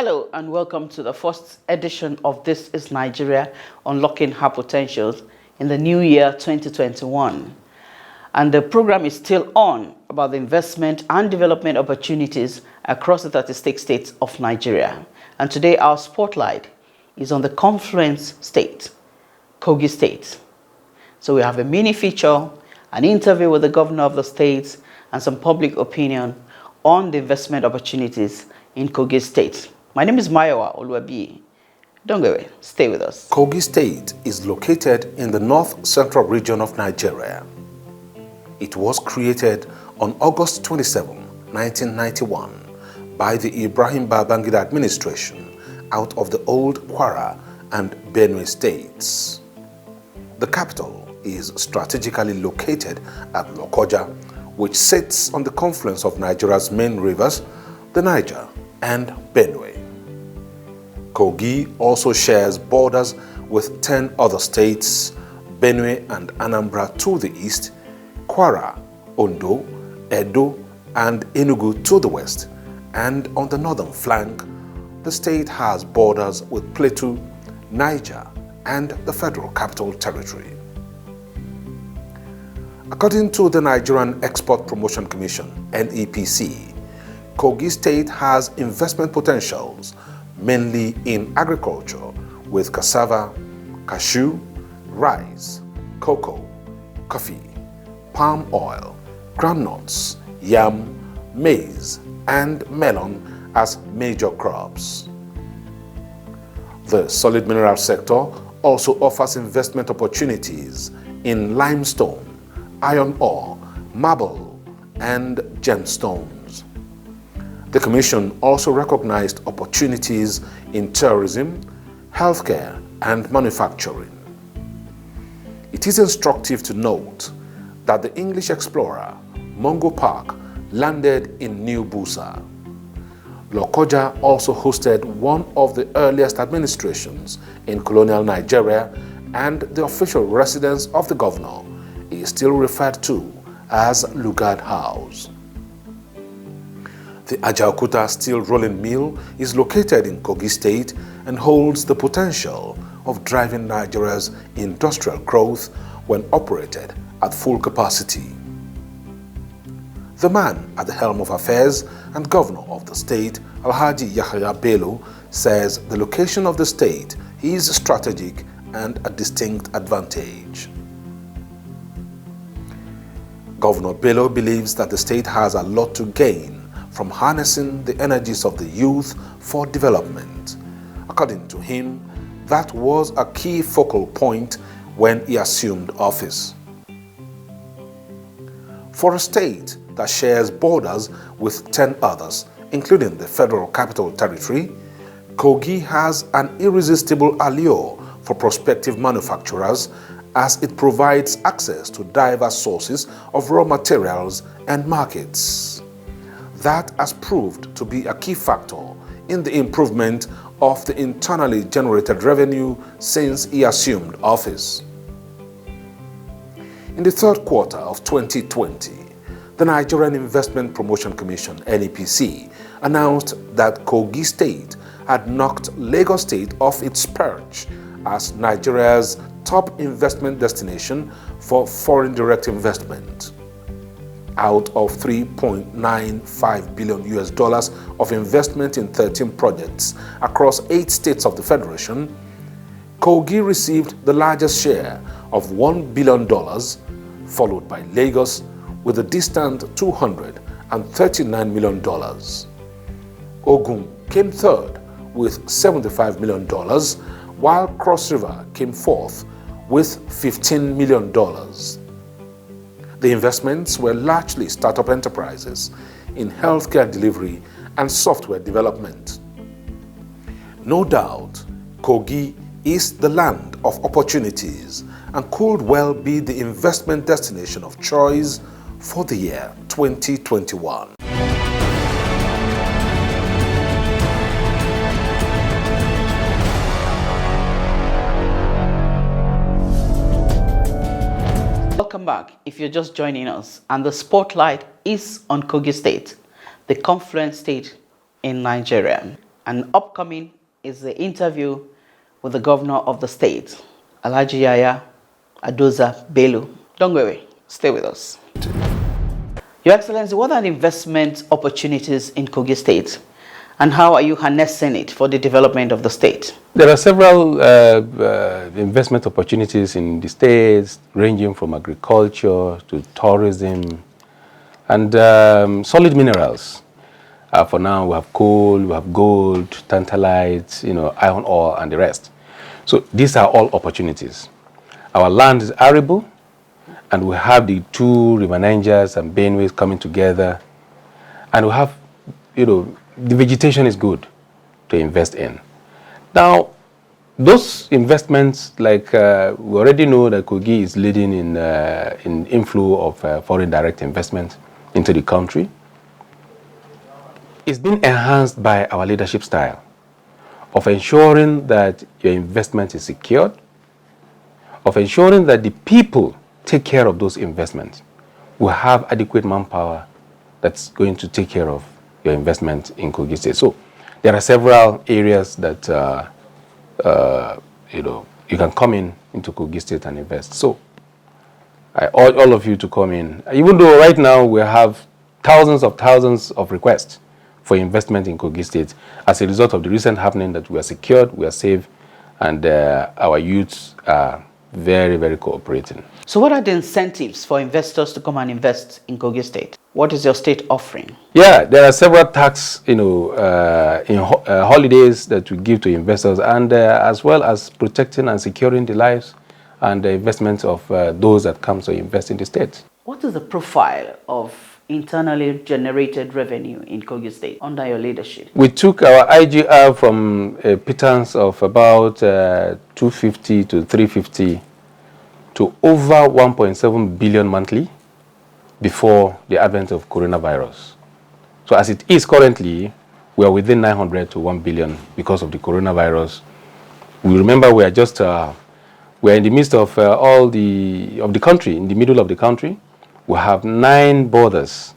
Hello and welcome to the first edition of This is Nigeria, Unlocking Her Potentials in the new year 2021. And the program is still on about the investment and development opportunities across the 36 states of Nigeria. And today our spotlight is on the confluence state, Kogi State. So we have a mini feature, an interview with the governor of the state, and some public opinion on the investment opportunities in Kogi State. My name is Mayowa Oluwabiyi. Don't go away, stay with us. Kogi State is located in the north-central region of Nigeria. It was created on August 27, 1991 by the Ibrahim Babangida administration out of the old Kwara and Benue states. The capital is strategically located at Lokoja, which sits on the confluence of Nigeria's main rivers, the Niger and Benue. Kogi also shares borders with 10 other states, Benue and Anambra to the east, Kwara, Ondo, Edo, and Enugu to the west, and on the northern flank, the state has borders with Plateau, Niger, and the Federal Capital Territory. According to the Nigerian Export Promotion Commission, NEPC, Kogi State has investment potentials mainly in agriculture with cassava, cashew, rice, cocoa, coffee, palm oil, groundnuts, yam, maize, and melon as major crops. The solid mineral sector also offers investment opportunities in limestone, iron ore, marble, and gemstones. The Commission also recognized opportunities in tourism, healthcare, and manufacturing. It is instructive to note that the English explorer Mungo Park landed in New Busa. Lokoja also hosted one of the earliest administrations in colonial Nigeria, and the official residence of the governor is still referred to as Lugard House. The Ajaokuta steel rolling mill is located in Kogi State and holds the potential of driving Nigeria's industrial growth when operated at full capacity. The man at the helm of affairs and governor of the state, Alhaji Yahaya Bello, says the location of the state is strategic and a distinct advantage. Governor Bello believes that the state has a lot to gain from harnessing the energies of the youth for development. According to him, that was a key focal point when he assumed office. For a state that shares borders with 10 others, including the Federal Capital Territory, Kogi has an irresistible allure for prospective manufacturers as it provides access to diverse sources of raw materials and markets. That has proved to be a key factor in the improvement of the internally generated revenue since he assumed office. In the third quarter of 2020, the Nigerian Investment Promotion Commission, NEPC, announced that Kogi State had knocked Lagos State off its perch as Nigeria's top investment destination for foreign direct investment. Out of $3.95 billion of investment in 13 projects across 8 states of the Federation, Kogi received the largest share of $1 billion, followed by Lagos with a distant $239 million. Ogun came third with $75 million, while Cross River came fourth with $15 million. The investments were largely startup enterprises in healthcare delivery and software development. No doubt, Kogi is the land of opportunities and could well be the investment destination of choice for the year 2021. Welcome back if you're just joining us, and the spotlight is on Kogi State, the confluence state in Nigeria. And upcoming is the interview with the governor of the state, Yahaya Bello. Don't go away. Stay with us. Your Excellency, what are the investment opportunities in Kogi State, and how are you harnessing it for the development of the state? There are several investment opportunities in the states, ranging from agriculture to tourism and solid minerals. For now, we have coal, we have gold, tantalite, iron ore, and the rest. So these are all opportunities. Our land is arable, and we have the two river Nigers and Benues coming together, and we have, the vegetation is good to invest in. Now, those investments, like we already know that Kogi is leading in inflow of foreign direct investment into the country. It's been enhanced by our leadership style of ensuring that your investment is secured, of ensuring that the people take care of those investments. We have adequate manpower that's going to take care of your investment in Kogi State. So there are several areas that you can come into Kogi State and invest. So I urge all of you to come in. Even though right now we have thousands of requests for investment in Kogi State as a result of the recent happening, that we are secured, we are safe, and our youths are very, very cooperating. So what are the incentives for investors to come and invest in Kogi State? What is your state offering? Yeah, there are several tax, holidays that we give to investors, and as well as protecting and securing the lives and the investments of those that come to invest in the state. What is the profile of internally generated revenue in Kogi State under your leadership? We took our IGR from a pittance of about 250 to 350 to over 1.7 billion monthly before the advent of coronavirus. So as it is currently, we are within 900 to 1 billion because of the coronavirus. We remember we are just we are in the midst of all the country, in the middle of the country. We have 9 borders,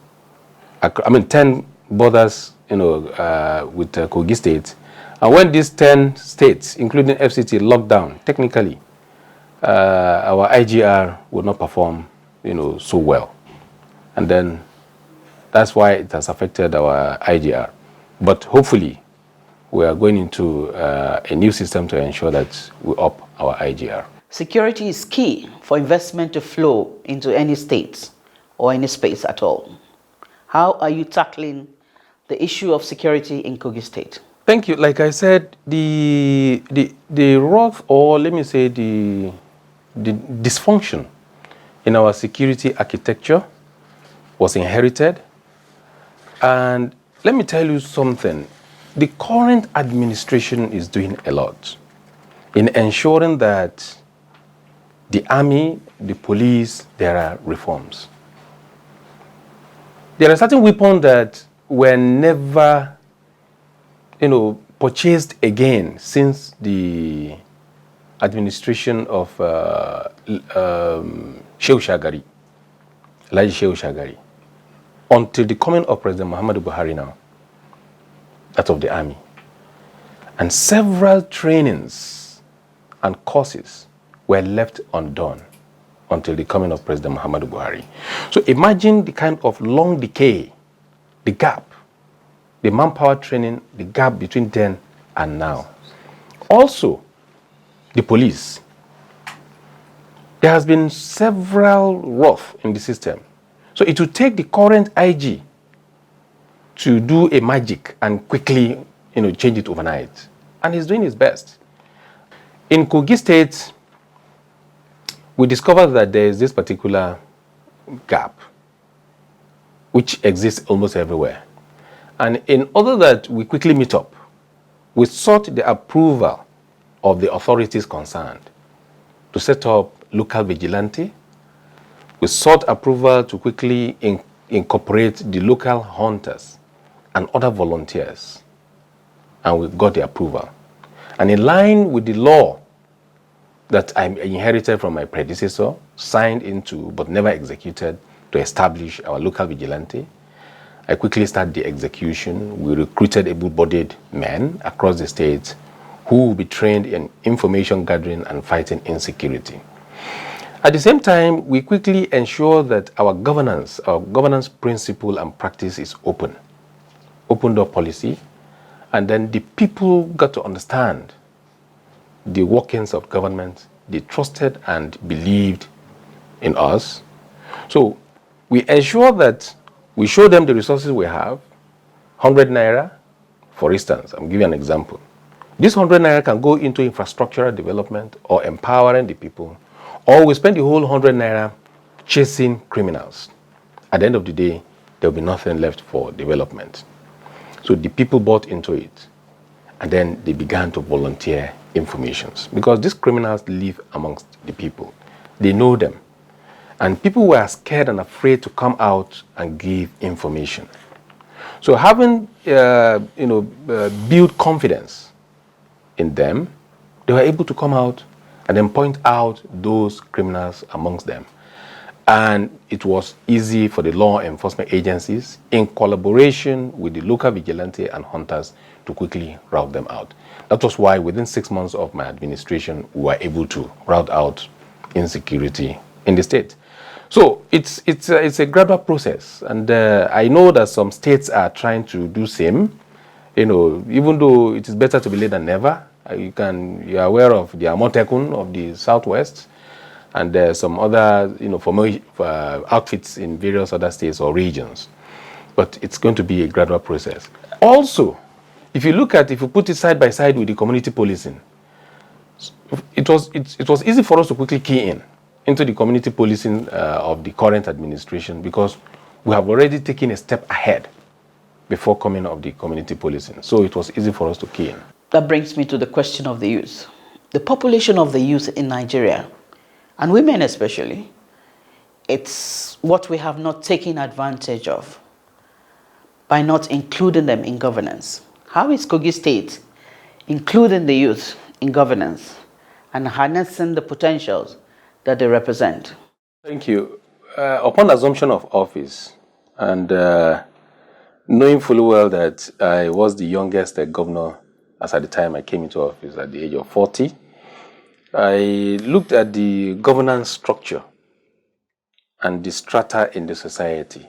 10 borders, with Kogi State. And when these 10 states, including FCT, locked down, technically, our IGR would not perform, so well. And then that's why it has affected our IGR. But hopefully, we are going into a new system to ensure that we up our IGR. Security is key for investment to flow into any state or any space at all. How are you tackling the issue of security in Kogi State? Thank you. Like I said, the rough, or let me say the dysfunction in our security architecture was inherited. And let me tell you something. The current administration is doing a lot in ensuring that the army, the police, there are reforms. There are certain weapons that were never, purchased again since the administration of Shehu Shagari, Elijah Shehu Shagari, until the coming of President Muhammadu Buhari now, that of the army. And several trainings and courses were left undone until the coming of President Muhammadu Buhari. So imagine the kind of long decay, the gap, the manpower training, the gap between then and now. Also, the police. There has been several rough in the system. So it will take the current IG to do a magic and quickly, change it overnight. And he's doing his best. In Kogi State, we discovered that there is this particular gap, which exists almost everywhere. And in order that we quickly meet up, we sought the approval of the authorities concerned to set up local vigilante. We sought approval to quickly incorporate the local hunters and other volunteers. And we got the approval. And in line with the law that I inherited from my predecessor, signed into but never executed, to establish our local vigilante, I quickly started the execution. We recruited able-bodied men across the state who will be trained in information gathering and fighting insecurity. At the same time, we quickly ensure that our governance principle and practice is open door policy, and then the people got to understand the workings of government. They trusted and believed in us. So we ensure that we show them the resources we have. 100 naira, for instance, I'm giving an example. This 100 naira can go into infrastructural development or empowering the people, or we spend the whole 100 naira chasing criminals. At the end of the day, there will be nothing left for development. So the people bought into it, and then they began to volunteer informations, because these criminals live amongst the people. They know them. And people were scared and afraid to come out and give information. So having built confidence in them, they were able to come out and then point out those criminals amongst them. And it was easy for the law enforcement agencies, in collaboration with the local vigilante and hunters, to quickly rout them out. That was why within 6 months of my administration, we were able to rout out insecurity in the state. So it's a gradual process, and I know that some states are trying to do same. Even though it is better to be late than never. You are aware of the Amotekun of the Southwest, and some other outfits in various other states or regions. But it's going to be a gradual process. Also, if you put it side by side with the community policing, it was easy for us to quickly key into the community policing of the current administration, because we have already taken a step ahead before coming of the community policing. So it was easy for us to key in. That brings me to the question of the youth. The population of the youth in Nigeria, and women especially, it's what we have not taken advantage of by not including them in governance. How is Kogi State including the youth in governance and harnessing the potentials that they represent? Thank you. Upon assumption of office, and knowing fully well that I was the youngest governor as at the time I came into office at the age of 40, I looked at the governance structure and the strata in the society.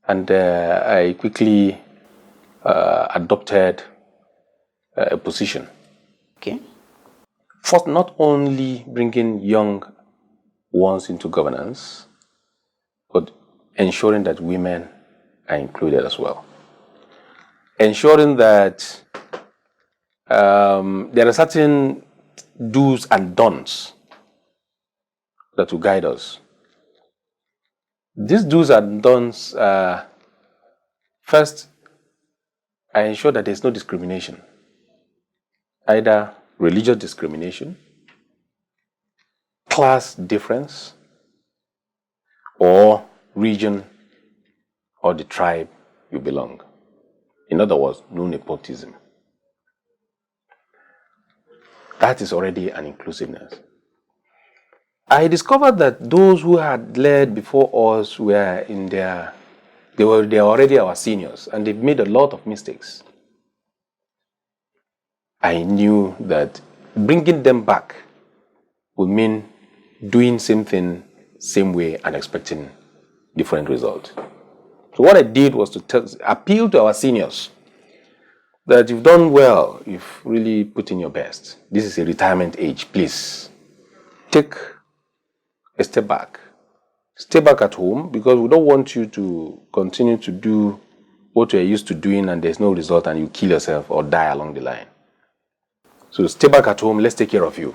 And I quickly adopted a position. Okay. First, not only bringing young ones into governance, but ensuring that women are included as well. Ensuring that there are certain do's and don'ts that will guide us. These do's and don'ts, first, I ensure that there's no discrimination, either religious discrimination, class difference, or region or the tribe you belong. In other words, no nepotism. That is already an inclusiveness. I discovered that those who had led before us were they were already our seniors, and they've made a lot of mistakes. I knew that bringing them back would mean doing same thing, same way, and expecting different results. So what I did was to appeal to our seniors that you've done well, you've really put in your best. This is a retirement age, please. Take a step back. Stay back at home, because we don't want you to continue to do what you're used to doing and there's no result and you kill yourself or die along the line. So stay back at home, let's take care of you.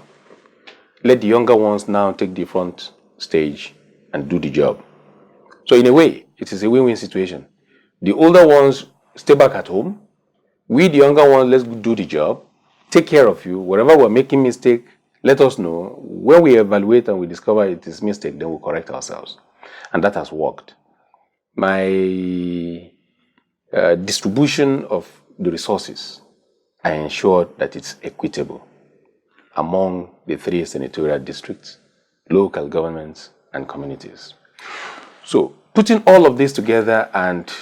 Let the younger ones now take the front stage and do the job. So in a way, it is a win-win situation. The older ones stay back at home. We, the younger ones, let's do the job. Take care of you. Wherever we're making mistake, let us know. When we evaluate and we discover it is mistake, then we'll correct ourselves. And that has worked. My distribution of the resources, I ensured that it's equitable among the 3 senatorial districts, local governments, and communities. So putting all of this together and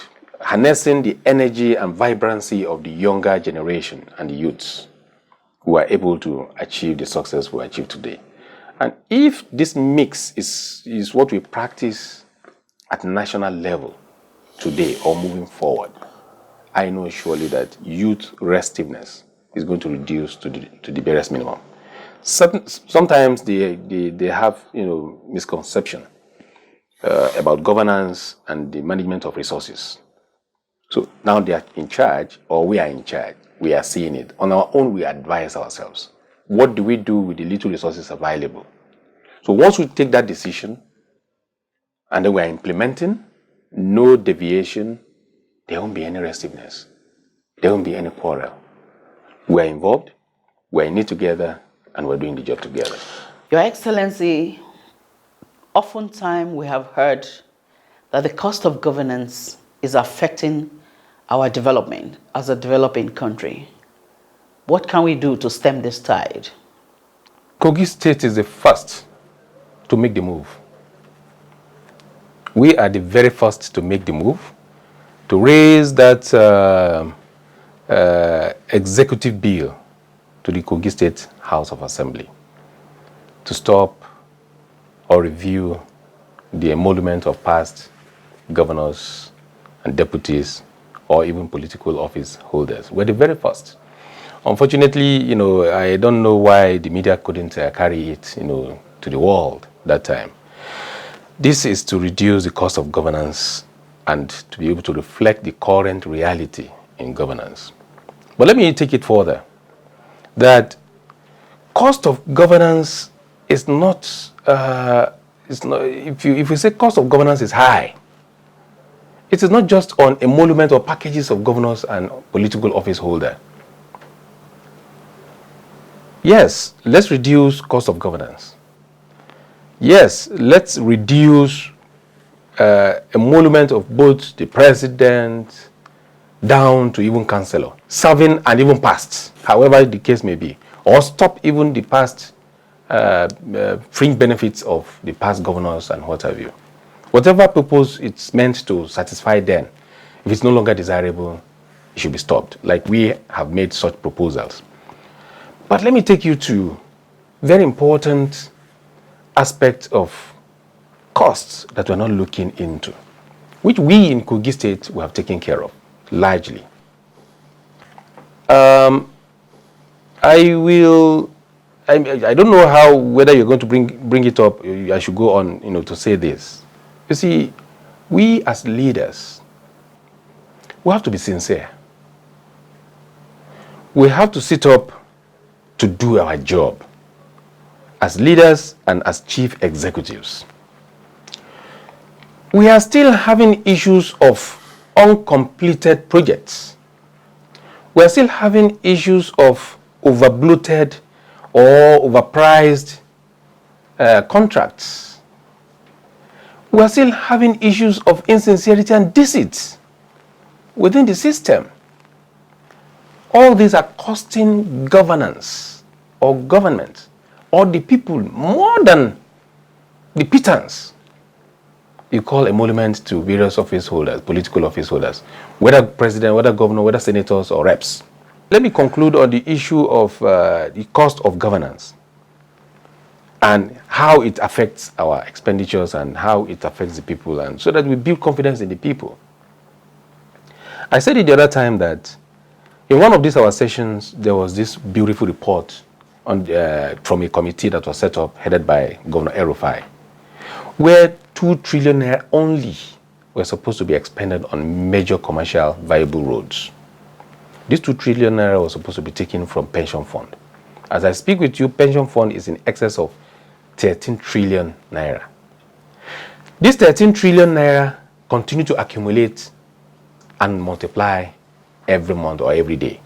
harnessing the energy and vibrancy of the younger generation and the youths who are able to achieve the success we achieve today. And if this mix is what we practice at national level today or moving forward, I know surely that youth restiveness is going to reduce to the barest minimum. Sometimes they have misconception about governance and the management of resources. So now they are in charge, or we are in charge. We are seeing it. On our own, we advise ourselves. What do we do with the little resources available? So once we take that decision, and then we are implementing, no deviation, there won't be any restiveness. There won't be any quarrel. We are involved, we are in it together, and we're doing the job together. Your Excellency, oftentimes we have heard that the cost of governance is affecting our development as a developing country. What can we do to stem this tide? Kogi State is the first to make the move. We are the very first to make the move, to raise that executive bill to the Kogi State House of Assembly to stop or review the emolument of past governors and deputies or even political office holders. We're the very first. Unfortunately, I don't know why the media couldn't carry it, to the world that time. This is to reduce the cost of governance and to be able to reflect the current reality in governance. But let me take it further, that cost of governance is not, if you say cost of governance is high, it is not just on emolument or packages of governors and political office holder. Yes, let's reduce cost of governance. Yes, let's reduce emolument of both the president down to even councillor, serving and even past, however the case may be, or stop even the past fringe benefits of the past governors and what have you. Whatever purpose it's meant to satisfy them, if it's no longer desirable, it should be stopped. Like we have made such proposals. But let me take you to very important aspect of costs that we're not looking into, which we in Kogi State we have taken care of largely. I don't know whether you're going to bring it up. I should go on, to say this. You see, we as leaders, we have to be sincere. We have to sit up to do our job as leaders and as chief executives. We are still having issues of uncompleted projects. We are still having issues of overbloated or overpriced contracts. We are still having issues of insincerity and deceit within the system. All these are costing governance or government or the people more than the pittance you call emolument to various office holders, political office holders, whether president, whether governor, whether senators or reps. Let me conclude on the issue of the cost of governance and how it affects our expenditures and how it affects the people, and so that we build confidence in the people. I said it the other time that in one of these our sessions, there was this beautiful report on, from a committee that was set up, headed by Governor El-Rufai, where 2 trillion naira only were supposed to be expended on major commercial viable roads. This 2 trillion naira was supposed to be taken from pension fund. As I speak with you, pension fund is in excess of 13 trillion naira. This 13 trillion naira continue to accumulate and multiply every month or every day.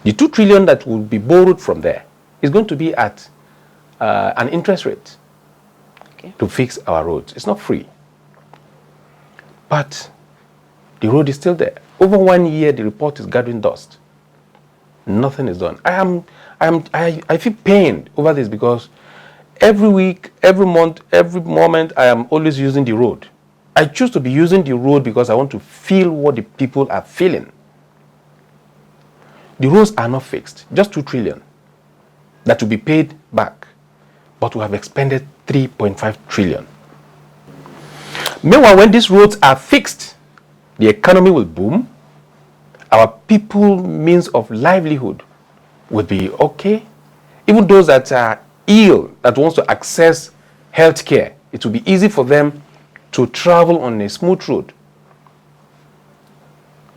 The 2 trillion that will be borrowed from there is going to be at an interest rate to fix our roads. It's not free. But the road is still there. Over 1 year, the report is gathering dust. Nothing is done. I feel pained over this because every week, every month, every moment, I am always using the road I choose to be using the road because I want to feel what the people are feeling. The roads are not fixed, just 2 trillion that will be paid back, but we have expended 3.5 trillion. Meanwhile, when these roads are fixed, the economy will boom, our people means of livelihood will be okay. Even those that are ill, that wants to access health care, it will be easy for them to travel on a smooth road.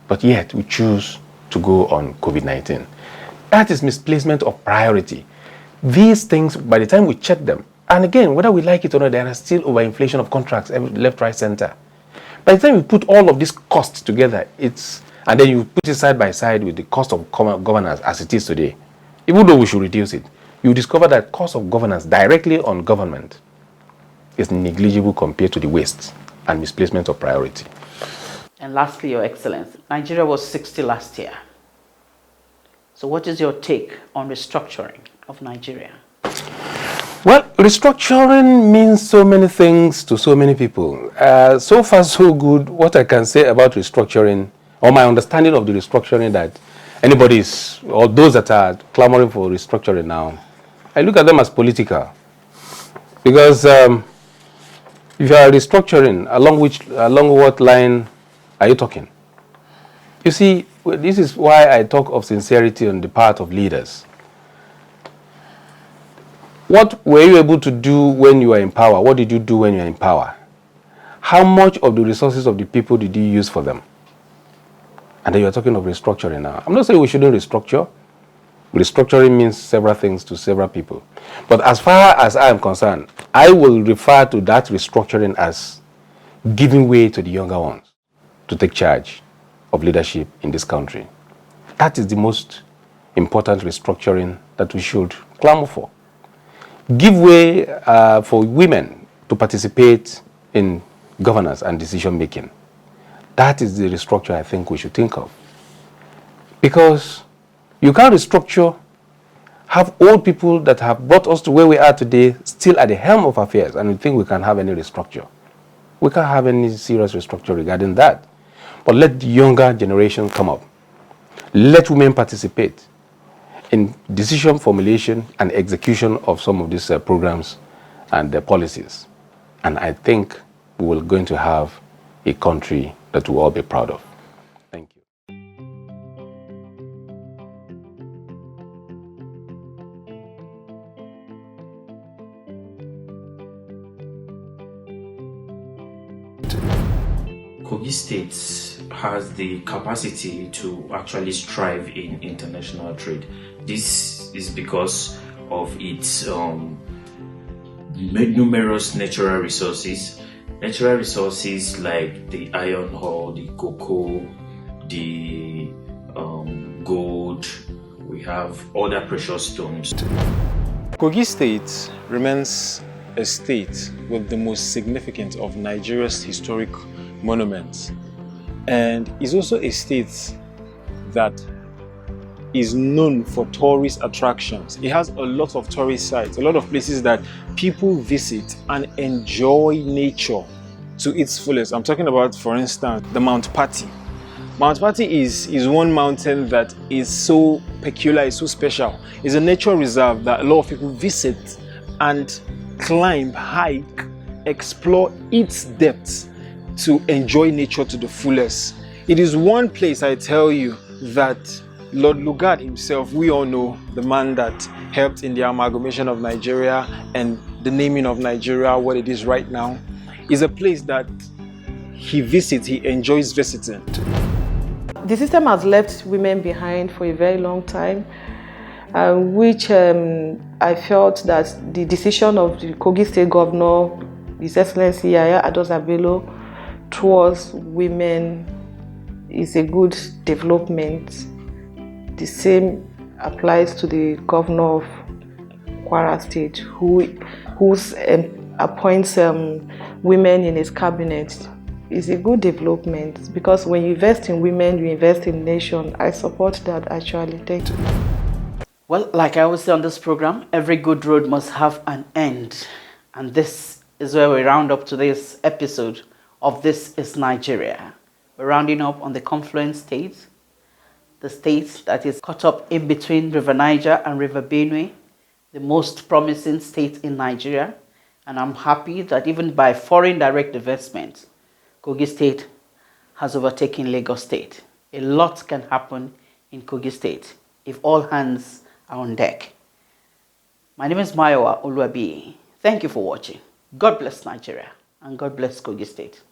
But yet we choose to go on COVID-19. That is misplacement of priority. These things, by the time we check them, and again, whether we like it or not, there are still overinflation of contracts, left, right, center. By the time you put all of these costs together, and then you put it side by side with the cost of governance as it is today, even though we should reduce it, you discover that cost of governance directly on government is negligible compared to the waste and misplacement of priority. And lastly, Your Excellency, Nigeria was 60 last year. So what is your take on restructuring of Nigeria? Well, restructuring means so many things to so many people. So far, so good. What I can say about restructuring, or my understanding of the restructuring that or those that are clamoring for restructuring now, I look at them as political. Because if you are restructuring, along what line are you talking? You see, this is why I talk of sincerity on the part of leaders. What were you able to do when you were in power? What did you do when you were in power? How much of the resources of the people did you use for them? And then you are talking of restructuring now. I'm not saying we shouldn't restructure. Restructuring means several things to several people. But as far as I am concerned, I will refer to that restructuring as giving way to the younger ones to take charge of leadership in this country. That is the most important restructuring that we should clamor for. Give way for women to participate in governance and decision making. That is the restructure I think we should think of. Because you can't restructure, have old people that have brought us to where we are today still at the helm of affairs, and we think we can have any restructure. We can't have any serious restructure regarding that. But let the younger generation come up. Let women participate in decision formulation and execution of some of these programs and policies. And I think we're going to have a country that we'll all be proud of. Thank you. Kogi State has the capacity to actually strive in international trade. This is because of its numerous natural resources. Natural resources like the iron ore, the cocoa, the gold. We have other precious stones. Kogi State remains a state with the most significant of Nigeria's historic monuments, and is also a state that is known for tourist attractions. It has a lot of tourist sites, a lot of places that people visit and enjoy nature to its fullest. I'm talking about, for instance, the Mount Patti. Mount Patti is one mountain that is so peculiar, it's so special. It's a nature reserve that a lot of people visit and climb, hike, explore its depths to enjoy nature to the fullest. It is one place, I tell you, that Lord Lugard himself, we all know, the man that helped in the amalgamation of Nigeria and the naming of Nigeria what it is right now, is a place that he visits, he enjoys visiting. The system has left women behind for a very long time, which I felt that the decision of the Kogi State Governor, His Excellency Yahaya Bello, towards women is a good development. The same applies to the Governor of Kwara State, who appoints women in his cabinet. Is a good development, because when you invest in women, you invest in nation. I support that actually. Thank you. Well, like I always say on this program, every good road must have an end. And this is where we round up today's episode of This is Nigeria. We're rounding up on the confluent states, the state that is caught up in between River Niger and River Benue, the most promising state in Nigeria. And I'm happy that even by foreign direct investment, Kogi State has overtaken Lagos State. A lot can happen in Kogi State if all hands are on deck. My name is Mayowa Oluwabiyi. Thank you for watching. God bless Nigeria and God bless Kogi State.